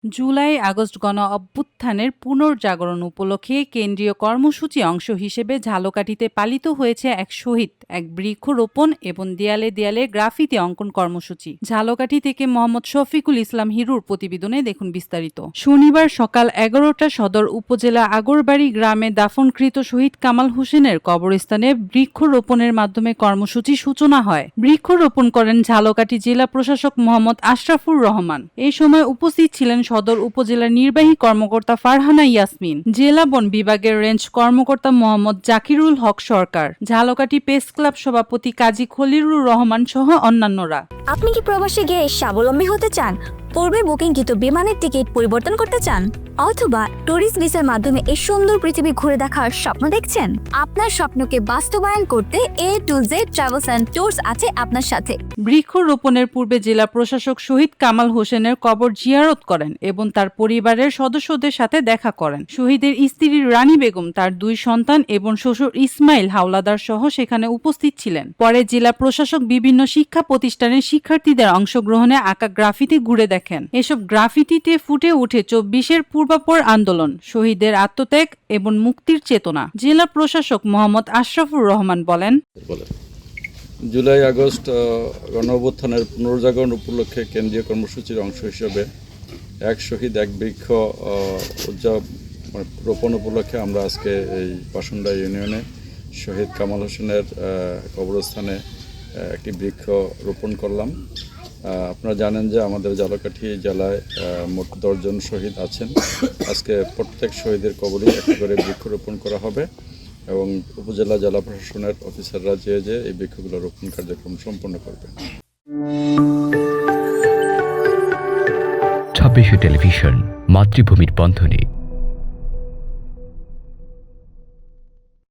July August গণ অভ্যুত্থানের পুনর্জাগরণ উপলক্ষে কেন্দ্রীয় কর্মসূচি অংশ হিসেবে ঝালকাঠিতে পালিত হয়েছে এক শহীদ, এক বৃক্ষরোপণ এবং দেয়ালে দেয়ালে গ্রাফিতি অঙ্কন কর্মসূচি। ঝালকাঠি থেকে মোহাম্মদ শফিকুল ইসলাম হিরুর প্রতিবেদনে দেখুন বিস্তারিত। শনিবার সকাল 11টা সদর উপজেলা আগরবাড়ি গ্রামে দাফনকৃত শহীদ কামাল হোসেনের কবরস্থানে বৃক্ষরোপণের মাধ্যমে কর্মসূচি সূচনা হয়। বৃক্ষরোপণ করেন ঝালকাঠি জেলা প্রশাসক মোহাম্মদ আশরাফুর রহমান। এই সময় উপস্থিত ছিলেন সদর উপজেলার নির্বাহী কর্মকর্তা ফারহানা ইয়াসমিন, জেলা বন বিভাগের রেঞ্জ কর্মকর্তা মোহাম্মদ জাকিরুল হক সরকার, ঝালকাঠি প্রেস ক্লাব সভাপতি কাজী খলিলুর রহমান সহ অন্যান্যরা। আপনি কি প্রবাসে গিয়ে স্বাবলম্বী হতে চান? পূর্বে বুকিংকৃত বিমানের টিকিট পরিবর্তন করতে চান, অথবা ট্যুরিস্ট ভিসার মাধ্যমে এই সুন্দর পৃথিবী ঘুরে দেখার স্বপ্ন দেখছেন? আপনার স্বপ্নকে বাস্তবায়ন করতে A to Z travels and tours আছে আপনার সাথে। বৃক্ষরোপণের পূর্বে জেলা প্রশাসক শহীদ কামাল হোসেনের কবর জিয়ারত করেন এবং তার পরিবারের সদস্যদের সাথে দেখা করেন। শহীদের স্ত্রী রানী বেগম, তার 2 সন্তান এবং শ্বশুর ইসমাইল হাওলাদার সহ সেখানে উপস্থিত ছিলেন। পরে জেলা প্রশাসক বিভিন্ন শিক্ষা প্রতিষ্ঠানের শিক্ষার্থীদের অংশগ্রহণে আঁকা গ্রাফিতি ঘুরে দেখেন। এসব গ্রাফিতিতে ফুটে উঠে 24-এর পূর্বাপর আন্দোলন, শহীদের আত্মত্যাগ এবং মুক্তির চেতনা। জেলা প্রশাসক মোহাম্মদ আশরাফুর রহমান বলেন, জুলাই আগস্ট গণ অভ্যুত্থানের পুনর্জাগরণ উপলক্ষে কেন্দ্রীয় কর্মসূচির অংশ হিসেবে এক শহীদ এক বৃক্ষ রোপণ উপলক্ষে আমরা আজকে এই পাসুন্ডা ইউনিয়নে শহীদ কামাল হোসেনের কবরস্থানে একটি বৃক্ষ রোপণ করলাম। আপনারা জানেন যে আমাদের ঝালকাঠি জেলায় মোট 10 জন শহীদ আছেন। আজকে প্রত্যেক শহীদের কবরে একটি করে বৃক্ষরোপণ করা হবে এবং উপজেলা জেলা প্রশাসনের অফিসাররা যে এই বৃক্ষগুলো রোপণ কার্যক্রম সম্পন্ন করবে। 26 টেলিভিশন, মাতৃভূমির বন্ধনে।